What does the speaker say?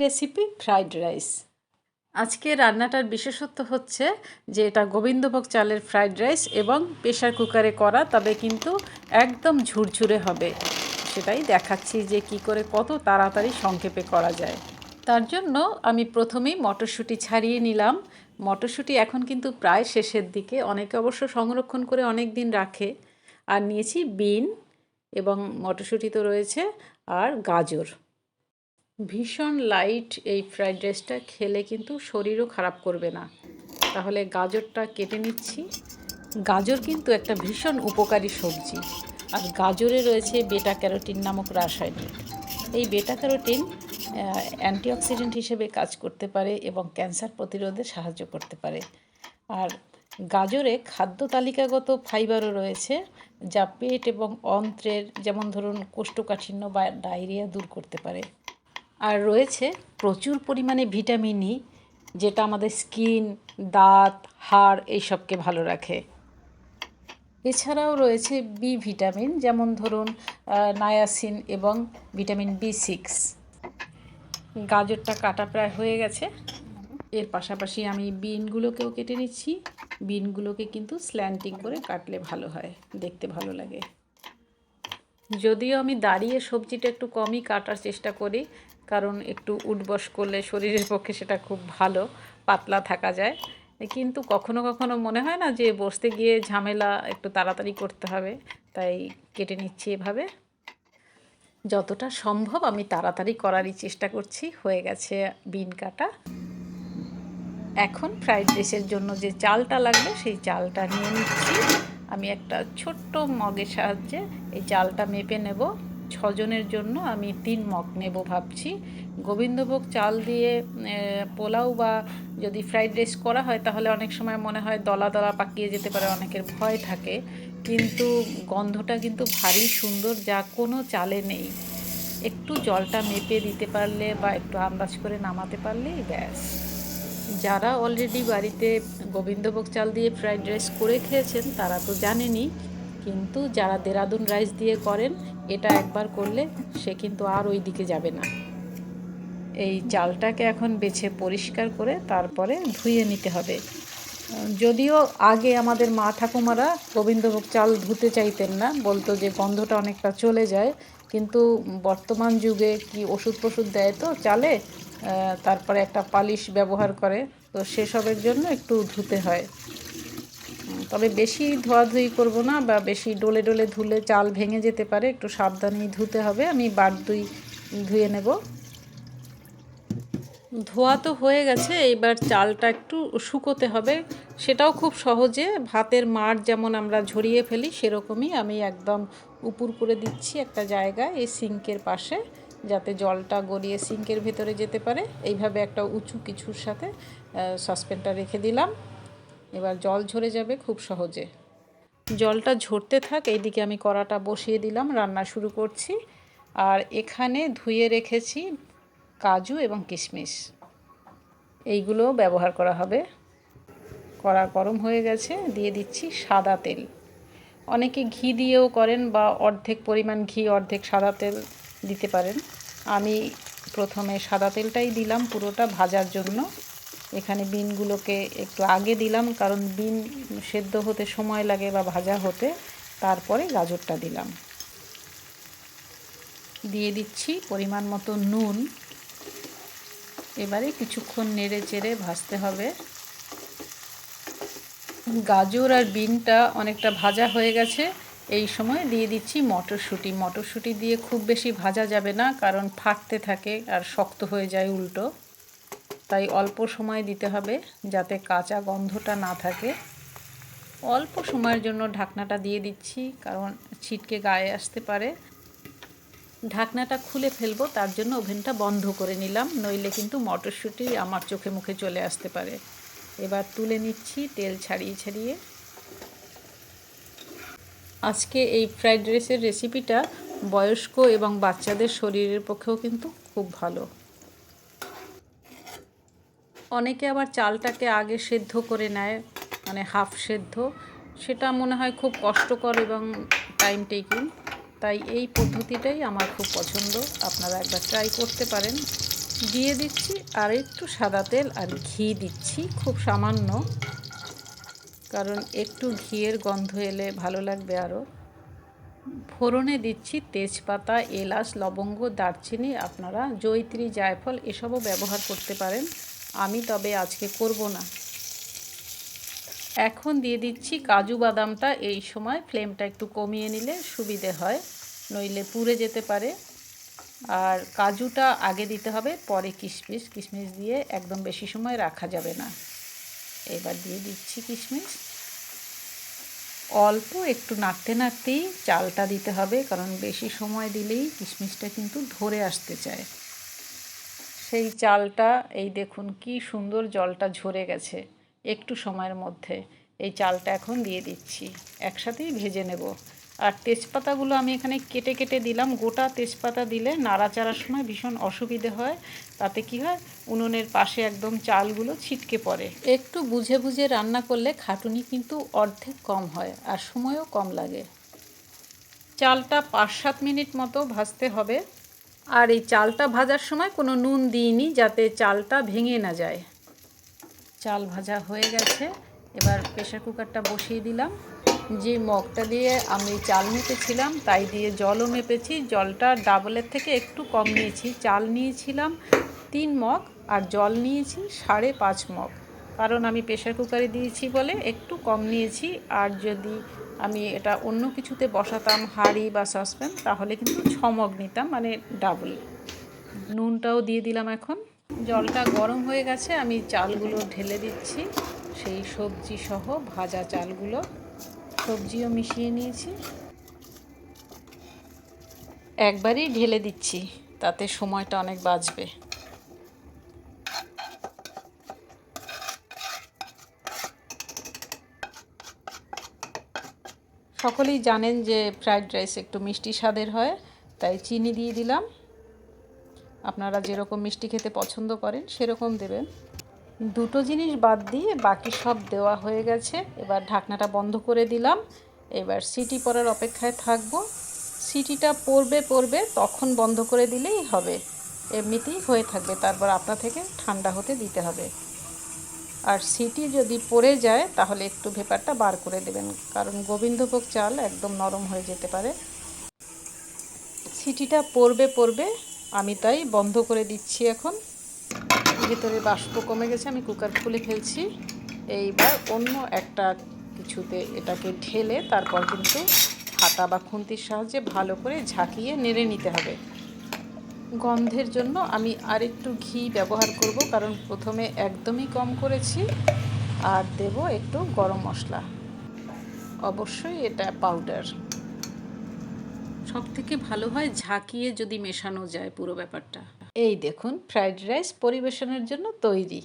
Recipe fried rice. আজকে রান্নাটার বিশেষত্ব হচ্ছে যে এটা গোবিন্দভোগ চালের ফ্রাইড রাইস এবং প্রেশার কুকারে করা, তবে কিন্তু একদম ঝুরঝুরে হবে। সেটাই দেখাচ্ছি যে কি করে কত তাড়াতাড়ি সংক্ষেপে করা যায়। তার জন্য আমি প্রথমেই মটরশুঁটি ছাড়িয়ে নিলাম। মটরশুঁটি এখন কিন্তু প্রায় শেষের দিকে, অনেকে অবশ্য সংরক্ষণ করে অনেক দিন রাখে। আর নিয়েছি বিন এবং মটরশুঁটি তো রয়েছে, আর গাজর। ভীষণ লাইট এই ফ্রাইড রাইসটা, খেলে কিন্তু শরীরও খারাপ করবে না। তাহলে গাজরটা কেটে নিচ্ছি। গাজর কিন্তু একটা ভীষণ উপকারী সবজি, আর গাজরে রয়েছে বেটা ক্যারোটিন নামক রাসায়নিক। এই বেটা ক্যারোটিন অ্যান্টিঅক্সিডেন্ট হিসেবে কাজ করতে পারে এবং ক্যান্সার প্রতিরোধে সাহায্য করতে পারে। আর গাজরে খাদ্য তালিকাগত ফাইবারও রয়েছে, যা পেট এবং অন্ত্রের, যেমন ধরুন কোষ্ঠকাঠিন্য বা ডায়রিয়া দূর করতে পারে। আর রয়েছে প্রচুর পরিমাণে ভিটামিন ই, যেটা আমাদের স্কিন, দাঁত, হাড় এইসবকে ভালো রাখে। এছাড়াও রয়েছে বি ভিটামিন, যেমন ধরুন নায়াসিন এবং ভিটামিন বি6। গাজরটা কাটা প্রায় হয়ে গেছে। এর পাশাপাশি আমি বিনগুলোকেও কেটে নিচ্ছি। বিনগুলোকে কিন্তু স্ল্যান্টিং করে কাটলে ভালো হয়, দেখতে ভালো লাগে। যদিও আমি দাঁড়িয়ে সবজিটা একটু কমই কাটার চেষ্টা করি, কারণ একটু উঠবস করলে শরীরের পক্ষে সেটা খুব ভালো, পাতলা থাকা যায়। কিন্তু কখনো কখনো মনে হয় না যে বসতে গিয়ে ঝামেলা, একটু তাড়াতাড়ি করতে হবে, তাই কেটে নিচ্ছি এভাবে। যতটা সম্ভব আমি তাড়াতাড়ি করারই চেষ্টা করছি। হয়ে গেছে বিন কাটা। এখন ফ্রাইড রাইসের জন্য যে চালটা লাগবে সেই চালটা নিয়ে নিচ্ছি। আমি একটা ছোট্ট মগের সাহায্যে এই চালটা মেপে নেব। 6 জনের জন্য আমি 3 মগ নেব ভাবছি। গোবিন্দভোগ চাল দিয়ে পোলাও বা যদি ফ্রাইড রাইস করা হয়, তাহলে অনেক সময় মনে হয় দলা দলা পাকিয়ে যেতে পারে, অনেকের ভয় থাকে। কিন্তু গন্ধটা কিন্তু ভারী সুন্দর, যা কোনো চালে নেই। একটু জলটা মেপে দিতে পারলে বা একটু আন্দাজ করে নামাতে পারলেই ব্যাস। যারা অলরেডি বাড়িতে গোবিন্দভোগ চাল দিয়ে ফ্রাইড রাইস করে খেয়েছেন তারা তো জানেনই, কিন্তু যারা দেরাদুন রাইস দিয়ে করেন, এটা একবার করলে সে কিন্তু আর ওই দিকে যাবে না। এই চালটাকে এখন বেছে পরিষ্কার করে তারপরে ধুয়ে নিতে হবে। যদিও আগে আমাদের মা ঠাকুমারা গোবিন্দভোগ চাল ধুতে চাইতেন না, বলতো যে গন্ধটা অনেকটা চলে যায়। কিন্তু বর্তমান যুগে কি ওষুধ ফষুধ দেয় তো চালে, তারপরে একটা পালিশ ব্যবহার করে, তো সেসবের জন্য একটু ধুতে হয়। তবে বেশি ধোয়াধুয়ি করব না, বা বেশি ডলে ডলে ধুলে চাল ভেঙে যেতে পারে, একটু সাবধানেই ধুতে হবে। আমি বার ধুয়ে নেব। ধোয়া তো হয়ে গেছে, এইবার চালটা একটু শুকোতে হবে। সেটাও খুব সহজে, ভাতের মাড় যেমন আমরা ঝরিয়ে ফেলি সেরকমই আমি একদম উপুর করে দিচ্ছি একটা জায়গায়, এই সিঙ্কের পাশে, যাতে জলটা গড়িয়ে সিঙ্কের ভেতরে যেতে পারে। এইভাবে একটা উঁচু কিছুর সাথে সসপ্যানটা রেখে দিলাম। এবার জল ঝরে যাবে খুব সহজে। জলটা ঝরতে থাক, এইদিকে আমি কড়াটা বসিয়ে দিলাম, রান্না শুরু করছি। আর এখানে ধুয়ে রেখেছি কাজু এবং কিশমিশ, এইগুলো ব্যবহার করা হবে। কড়া গরম হয়ে গেছে, দিয়ে দিচ্ছি সাদা তেল। অনেকে ঘি দিয়েও করেন, বা অর্ধেক পরিমাণ ঘি অর্ধেক সাদা তেল দিতে পারেন। আমি প্রথমে সাদা তেলটাই দিলাম পুরোটা ভাজার জন্য। এখানে বিনগুলোকে একটু আগে দিলাম, কারণ বিন সেদ্ধ হতে সময় লাগে বা ভাজা হতে। তারপরে গাজরটা দিলাম। দিয়ে দিচ্ছি পরিমাণ মতো নুন। এবারে কিছুক্ষণ নেড়ে চেড়ে ভাজতে হবে। গাজর আর বিনটা অনেকটা ভাজা হয়ে গেছে। এই সময় দিয়ে দিচ্ছি মটরশুঁটি। মটরশুঁটি দিয়ে খুব বেশি ভাজা যাবে না, কারণ ফাটতে থাকে আর শক্ত হয়ে যায় উল্টো। তাই অল্প সময় দিতে হবে, যাতে কাঁচা গন্ধটা না থাকে। অল্প সময়ের জন্য ঢাকনাটা দিয়ে দিচ্ছি, কারণ ছিটকে গায়ে আসতে পারে। ঢাকনাটা খুলে ফেলবো, তার জন্য ওভেনটা বন্ধ করে নিলাম, নইলে কিন্তু মটরশুঁটি আমার চোখে মুখে চলে আসতে পারে। এবার তুলে নিচ্ছি তেল ছাড়িয়ে ছাড়িয়ে। আজকে এই ফ্রাইড রাইসের রেসিপিটা বয়স্ক এবং বাচ্চাদের শরীরের পক্ষেও কিন্তু খুব ভালো। অনেকে আবার চালটাকে আগে সেদ্ধ করে নেয়, মানে হাফ সেদ্ধ। সেটা মনে হয় খুব কষ্টকর এবং টাইম টেকিং। তাই এই পদ্ধতিটাই আমার খুব পছন্দ, আপনারা একবার ট্রাই করতে পারেন। দিয়ে দিচ্ছি আর একটু সাদা তেল আর ঘি দিচ্ছি খুব সামান্য, কারণ একটু ঘিয়ের গন্ধ এলে ভালো লাগবে আরও। ফোড়নে দিচ্ছি তেজপাতা, এলাচ, লবঙ্গ, দারচিনি, আপনারা জয়িত্রী, জায়ফল এসবও ব্যবহার করতে পারেন, আমি তবে আজকে করব না। এখন দিয়ে দিচ্ছি কাজু বাদামটা। এই সময় ফ্লেমটা একটু কমিয়ে নিলে সুবিধে হয়, নইলে পুড়ে যেতে পারে। আর কাজুটা আগে দিতে হবে, পরে কিশমিশ। কিশমিশ দিয়ে একদম বেশি সময় রাখা যাবে না। এবার দিয়ে দিচ্ছি কিশমিশ। অল্প একটু নাড়তে নাড়তেই চালটা দিতে হবে, কারণ বেশি সময় দিলেই কিশমিশটা কিন্তু ধরে আসতে চায়। সেই চালটা এই দেখুন কি সুন্দর জলটা ঝরে গেছে একটু সময়ের মধ্যে। এই চালটা এখন দিয়ে দিচ্ছি, একসাথেই ভেজে নেব। আর তেজপাতাগুলো আমি এখানে কেটে কেটে দিলাম। গোটা তেজপাতা দিলে নাড়াচাড়ার সময় ভীষণ অসুবিধে হয়, তাতে কি হয় উনুনের পাশে একদম চালগুলো ছিটকে পড়ে। একটু বুঝে বুঝে রান্না করলে খাটুনি কিন্তু অর্ধেক কম হয় আর সময়ও কম লাগে। চালটা 5-7 মিনিট মতো ভাজতে হবে। আর এই চালটা ভাজার সময় কোনো নুন দিইনি, যাতে চালটা ভেঙে না যায়। চাল ভাজা হয়ে গেছে, এবার প্রেসার কুকারটা বসিয়ে দিলাম। যে মগটা দিয়ে আমি চাল মেপেছিলাম তাই দিয়ে জলও মেপেছি। জলটা ডাবলের থেকে একটু কম নিয়েছি। চাল নিয়েছিলাম 3 মগ আর জল নিয়েছি 5.5 মগ, কারণ আমি প্রেসার কুকারে দিয়েছি বলে একটু কম নিয়েছি। আর যদি আমি এটা অন্য কিছুতে বসাতাম, হাঁড়ি বা সসপ্যান, তাহলে কিন্তু 6 মগ নিতাম, মানে ডাবল। নুনটাও দিয়ে দিলাম। এখন জলটা গরম হয়ে গেছে, আমি চালগুলো ঢেলে দিচ্ছি, সেই সবজি সহ ভাজা চালগুলো। সবজিও মিশিয়ে নিয়েছি, একবারই ঢেলে দিচ্ছি, তাতে সময়টা অনেক বাঁচবে। সকলেই জানেন যে ফ্রাইড রাইস একটু মিষ্টি স্বাদের হয়, তাই চিনি দিয়ে দিলাম। আপনারা যেরকম মিষ্টি খেতে পছন্দ করেন সেরকম দেবেন। দুটো জিনিস বাদ দিয়ে বাকি সব দেওয়া হয়ে গেছে। এবার ঢাকনাটা বন্ধ করে দিলাম। এবার সিটি পড়ার অপেক্ষায় থাকবো। সিটিটা পড়বে তখন বন্ধ করে দিলেই হবে, এমনিতেই হয়ে থাকবে। তারপর আপনা থেকে ঠান্ডা হতে দিতে হবে। আর সিটি যদি পড়ে যায় তাহলে একটু ভেপারটা বার করে দেবেন, কারণ গোবিন্দভোগ চাল একদম নরম হয়ে যেতে পারে। সিটিটা পড়বে, আমি তাই বন্ধ করে দিচ্ছি। এখন ভেতরে বাষ্প কমে গেছে, আমি কুকার খুলে ফেলছি। এইবার অন্য একটা কিছুতে এটাকে ঢেলে তারপর কিন্তু হাতা বা খুন্তির সাহায্যে ভালো করে ঝাঁকিয়ে নেড়ে নিতে হবে। গন্ধের জন্য আমি আর একটু ঘি ব্যবহার করব, কারণ প্রথমে একদমই কম করেছি। আর দেব একটু গরম মশলা, অবশ্যই এটা পাউডার। সবথেকে ভালো হয় ঝাঁকিয়ে যদি মেশানো যায় পুরো ব্যাপারটা। এই দেখুন ফ্রাইড রাইস পরিবেশনের জন্য তৈরি।